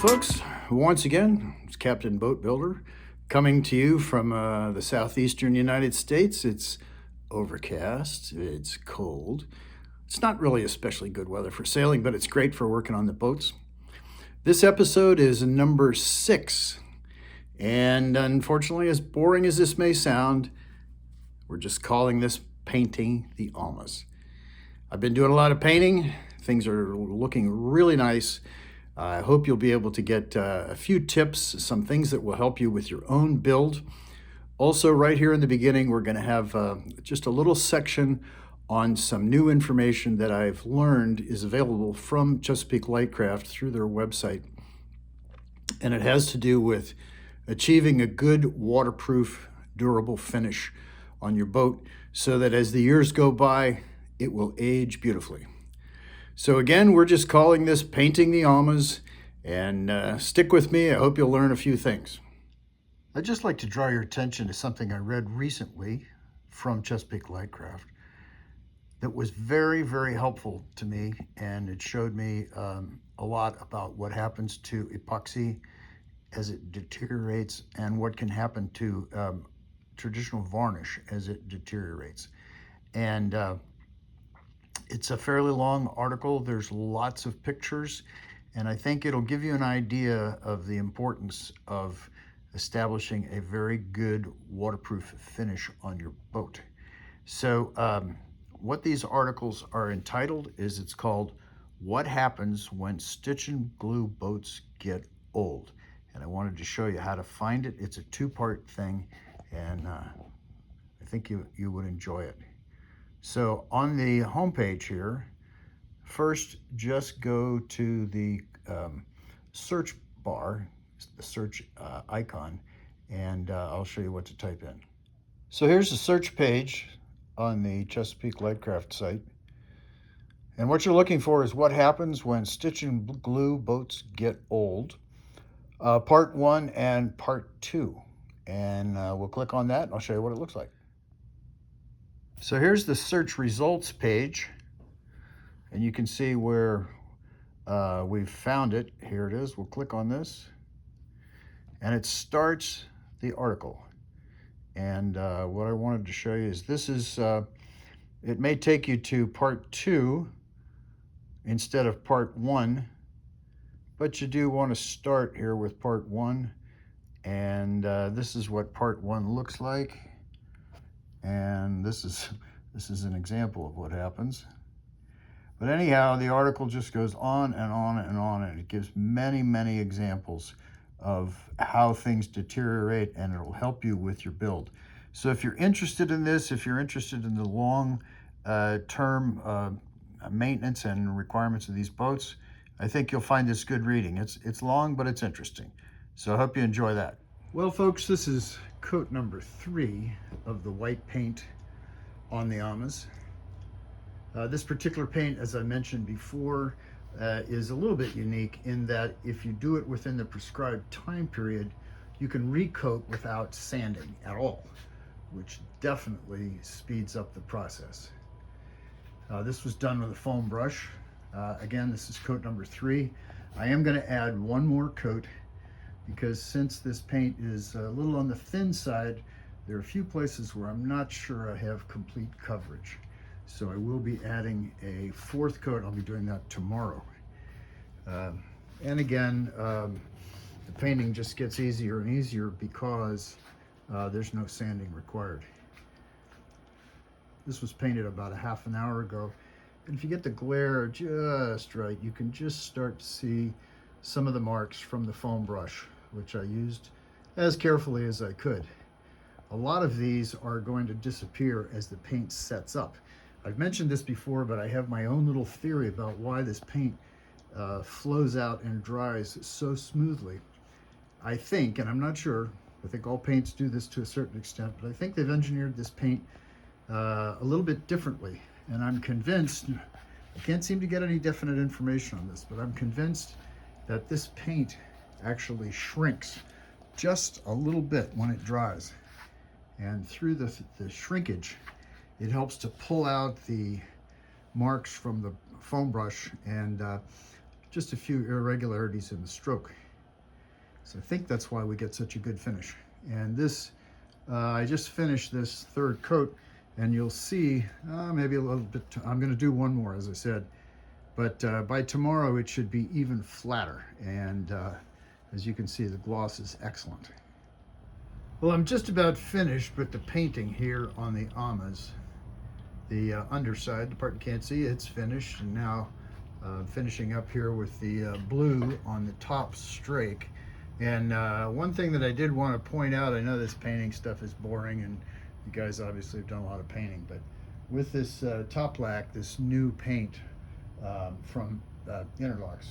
folks, once again, it's Captain Boat Builder coming to you from the southeastern United States. It's overcast, it's cold. It's not really especially good weather for sailing, but it's great for working on the boats. This episode is number 6, and unfortunately, as boring as this may sound, we're just calling this painting the AMAS. I've been doing a lot of painting. Things are looking really nice. I hope you'll be able to get a few tips, some things that will help you with your own build. Also, right here in the beginning, we're going to have just a little section on some new information that I've learned is available from Chesapeake Lightcraft through their website. And it has to do with achieving a good waterproof, durable finish on your boat so that as the years go by, it will age beautifully. So again, we're just calling this Painting the AMAS, and stick with me. I hope you'll learn a few things. I'd just like to draw your attention to something I read recently from Chesapeake Lightcraft that was very, very helpful to me, and it showed me a lot about what happens to epoxy as it deteriorates and what can happen to traditional varnish as it deteriorates. And it's a fairly long article. There's lots of pictures, and I think it'll give you an idea of the importance of establishing a very good waterproof finish on your boat. So what these articles are entitled is, it's called What Happens When Stitch and Glue Boats Get Old. And I wanted to show you how to find it. It's a 2-part thing, and I think you would enjoy it. So on the homepage here, first just go to the search bar, the search icon, and I'll show you what to type in. So here's the search page on the Chesapeake Lightcraft site. And what you're looking for is what happens when stitch and glue boats get old. Part 1 and part 2. And we'll click on that and I'll show you what it looks like. So here's the search results page, and you can see where we've found it. Here it is. We'll click on this, and it starts the article. And what I wanted to show you is this is, it may take you to part 2 instead of part 1, but you do want to start here with part 1. And this is what part 1 looks like. And this is an example of what happens. But anyhow, the article just goes on and on and on, and it gives many, many examples of how things deteriorate, and it'll help you with your build. So if you're interested in this, if you're interested in the long term maintenance and requirements of these boats, I think you'll find this good reading. It's long, but it's interesting. So I hope you enjoy that. Well, folks, this is coat number 3 of the white paint on the AMAS. This particular paint, as I mentioned before, is a little bit unique in that if you do it within the prescribed time period, you can recoat without sanding at all, which definitely speeds up the process. This was done with a foam brush. Again, this is coat number 3. I am going to add one more coat, because since this paint is a little on the thin side, there are a few places where I'm not sure I have complete coverage. So I will be adding a 4th coat. I'll be doing that tomorrow. And again, the painting just gets easier and easier because there's no sanding required. This was painted about a half an hour ago. And if you get the glare just right, you can just start to see some of the marks from the foam brush, which I used as carefully as I could. A lot of these are going to disappear as the paint sets up. I've mentioned this before, but I have my own little theory about why this paint flows out and dries so smoothly. I think, and I'm not sure, I think all paints do this to a certain extent, but I think they've engineered this paint a little bit differently. And I'm convinced, I can't seem to get any definite information on this, but I'm convinced that this paint actually shrinks just a little bit when it dries. And through the shrinkage, it helps to pull out the marks from the foam brush and just a few irregularities in the stroke. So I think that's why we get such a good finish. And this, I just finished this third coat, and you'll see maybe a little bit, I'm gonna do one more, as I said, but by tomorrow it should be even flatter. And as you can see, the gloss is excellent. Well, I'm just about finished with the painting here on the AMAS. The underside, the part you can't see, it's finished. And now finishing up here with the blue on the top strake. And one thing that I did want to point out, I know this painting stuff is boring and you guys obviously have done a lot of painting, but with this top lack, this new paint from Interlocks,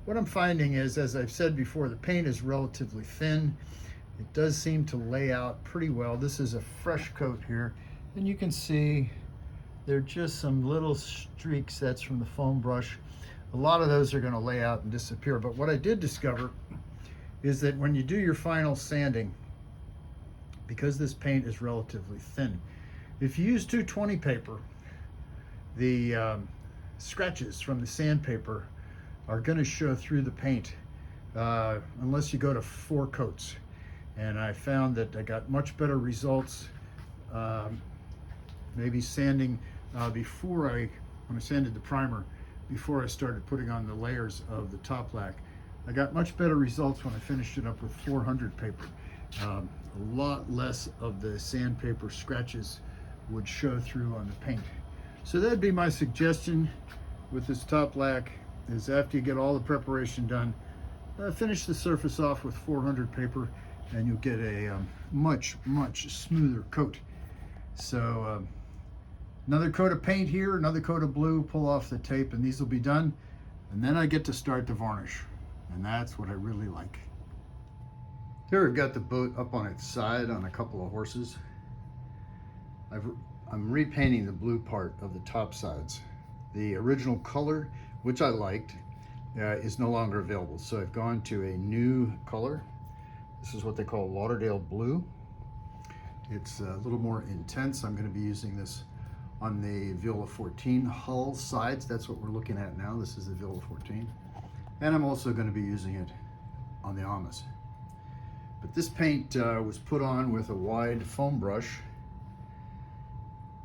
what I'm finding is, as I've said before, the paint is relatively thin. It does seem to lay out pretty well. This is a fresh coat here, and you can see there are just some little streaks. That's from the foam brush. A lot of those are going to lay out and disappear. But what I did discover is that when you do your final sanding, because this paint is relatively thin, if you use 220 paper, the scratches from the sandpaper are going to show through the paint unless you go to 4 coats. And I found that I got much better results maybe sanding when I sanded the primer before I started putting on the layers of the top lack. I got much better results when I finished it up with 400 paper. A lot less of the sandpaper scratches would show through on the paint. So that'd be my suggestion with this top lack, is after you get all the preparation done, finish the surface off with 400 paper and you'll get a much smoother coat. So another coat of paint here, another coat of blue, pull off the tape, and these will be done. And then I get to start the varnish, and that's what I really like. Here I've got the boat up on its side on a couple of horses. I'm repainting the blue part of the top sides. The original color, which I liked, is no longer available. So I've gone to a new color. This is what they call Lauderdale Blue. It's a little more intense. I'm going to be using this on the Viola 14 hull sides. That's what we're looking at now. This is the Viola 14. And I'm also going to be using it on the AMAS. But this paint was put on with a wide foam brush,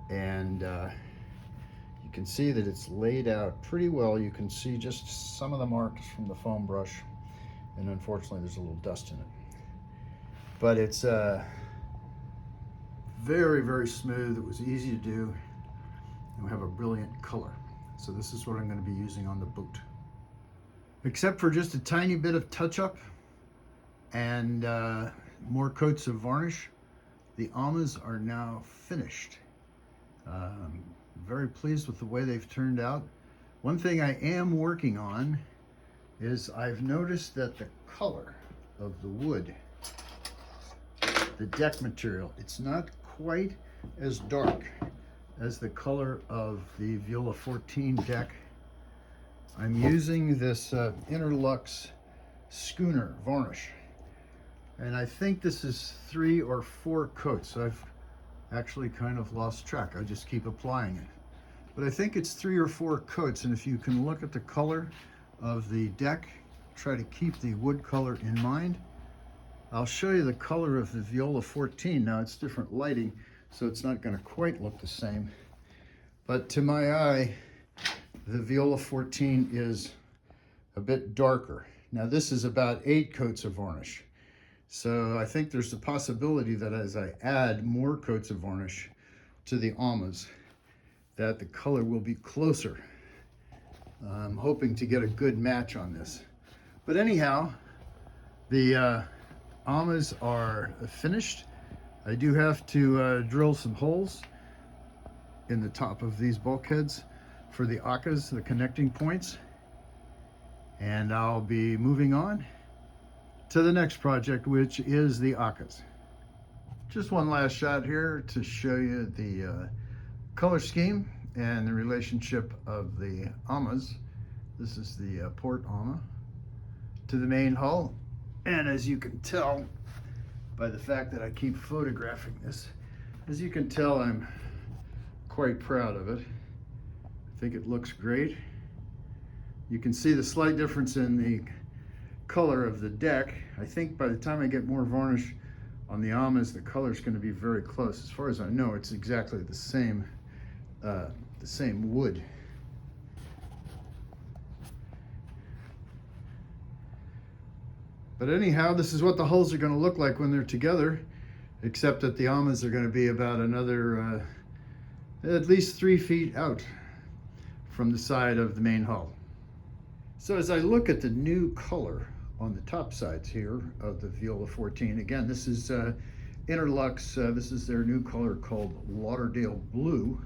and you can see that it's laid out pretty well. You can see just some of the marks from the foam brush, and unfortunately there's a little dust in it. But it's very smooth. It was easy to do, and we have a brilliant color. So this is what I'm going to be using on the boat. Except for just a tiny bit of touch-up and more coats of varnish, the AMAS are now finished. Very pleased with the way they've turned out. One thing I am working on is I've noticed that the color of the wood, the deck material, it's not quite as dark as the color of the Viola 14 deck. I'm using this Interlux Schooner varnish, and I think this is 3 or 4 coats. I've actually kind of lost track. I just keep applying it, but I think it's 3 or 4 coats. And if you can look at the color of the deck, try to keep the wood color in mind. I'll show you the color of the Viola 14. Now it's different lighting, so it's not going to quite look the same, but to my eye the Viola 14 is a bit darker. Now this is about 8 coats of varnish, so I think there's a possibility that as I add more coats of varnish to the AMAS, that the color will be closer. I'm hoping to get a good match on this. But anyhow, the AMAS are finished. I do have to drill some holes in the top of these bulkheads for the ACAs, the connecting points, and I'll be moving on to the next project, which is the ACAs. Just one last shot here to show you the color scheme and the relationship of the AMAS. This is the port AMA to the main hull, and as you can tell by the fact that I keep photographing this, as you can tell, I'm quite proud of it. I think it looks great. You can see the slight difference in the color of the deck. I think by the time I get more varnish on the AMAS, the color is going to be very close. As far as I know, it's exactly the same wood. But anyhow, this is what the hulls are going to look like when they're together, except that the AMAS are going to be about another at least 3 feet out from the side of the main hull. So as I look at the new color on the top sides here of the Viola 14, again, this is Interlux. This is their new color called Lauderdale Blue.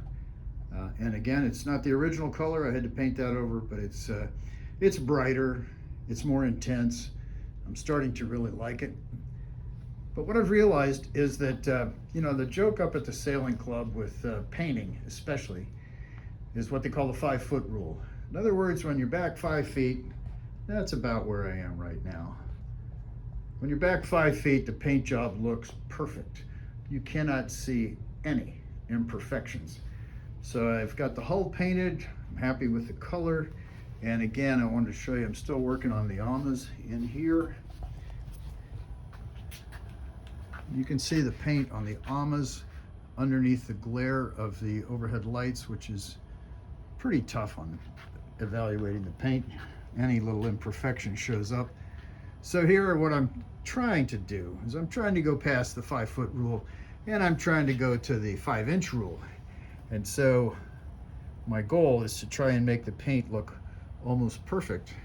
And again, it's not the original color. I had to paint that over, but it's brighter, it's more intense. I'm starting to really like it. But what I've realized is that, you know, the joke up at the sailing club with painting especially is what they call the 5-foot rule. In other words, when you're back 5 feet, that's about where I am right now. When you're back 5 feet, the paint job looks perfect. You cannot see any imperfections. So I've got the hull painted, I'm happy with the color. And again, I wanted to show you, I'm still working on the AMAS in here. You can see the paint on the AMAS underneath the glare of the overhead lights, which is pretty tough on evaluating the paint. Any little imperfection shows up. So here, what I'm trying to do is I'm trying to go past the 5-foot rule, and I'm trying to go to the 5-inch rule. And so my goal is to try and make the paint look almost perfect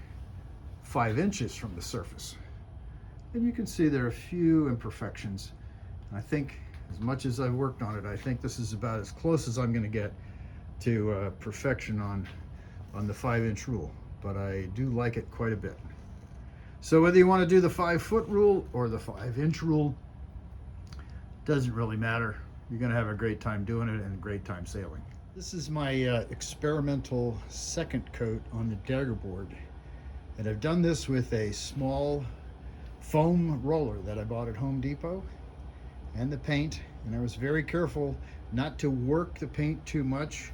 5 inches from the surface. And you can see there are a few imperfections. I think as much as I've worked on it, I think this is about as close as I'm going to get to perfection on the 5-inch rule, but I do like it quite a bit. So whether you want to do the 5-foot rule or the 5-inch rule, doesn't really matter. You're going to have a great time doing it and a great time sailing. This is my experimental second coat on the Dagger board, and I've done this with a small foam roller that I bought at Home Depot and the paint, and I was very careful not to work the paint too much.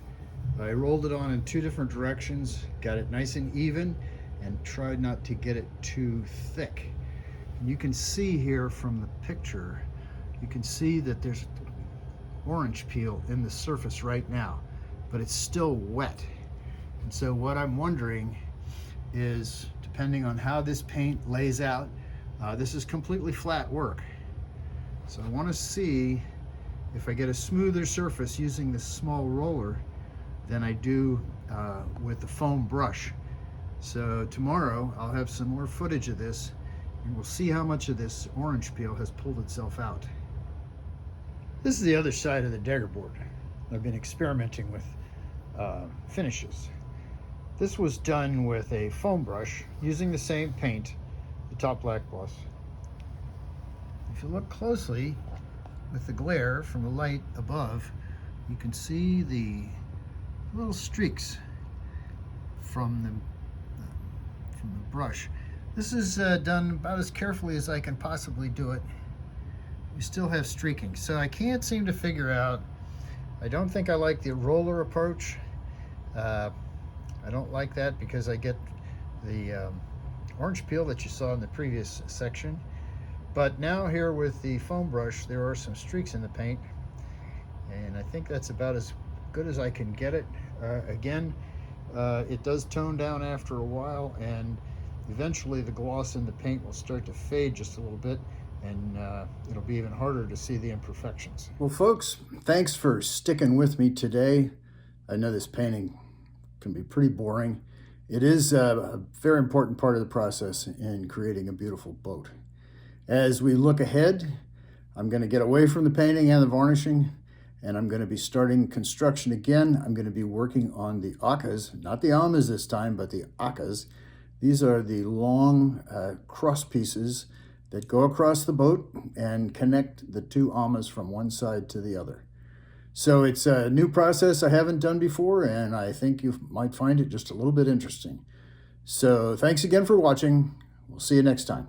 I rolled it on in 2 different directions, got it nice and even, and tried not to get it too thick. And you can see here from the picture, you can see that there's orange peel in the surface right now, but it's still wet. And so what I'm wondering is, depending on how this paint lays out, this is completely flat work. So I want to see if I get a smoother surface using this small roller than I do with the foam brush. So tomorrow I'll have some more footage of this, and we'll see how much of this orange peel has pulled itself out. This is the other side of the Dagger board. I've been experimenting with finishes. This was done with a foam brush using the same paint, the top black gloss. If you look closely with the glare from the light above, you can see the little streaks from the brush. This is done about as carefully as I can possibly do it. We still have streaking, so I can't seem to figure out. I don't think I like the roller approach. I don't like that because I get the orange peel that you saw in the previous section. But now here with the foam brush, there are some streaks in the paint, and I think that's about as good as I can get it. Again, it does tone down after a while, and eventually the gloss in the paint will start to fade just a little bit, and it'll be even harder to see the imperfections. Well, folks, thanks for sticking with me today. I know this painting can be pretty boring. It is a very important part of the process in creating a beautiful boat. As we look ahead, I'm going to get away from the painting and the varnishing, and I'm going to be starting construction again. I'm going to be working on the ACAs, not the AMAS this time, but the ACAs. These are the long cross pieces that go across the boat and connect the 2 AMAs from one side to the other. So it's a new process I haven't done before, and I think you might find it just a little bit interesting. So thanks again for watching. We'll see you next time.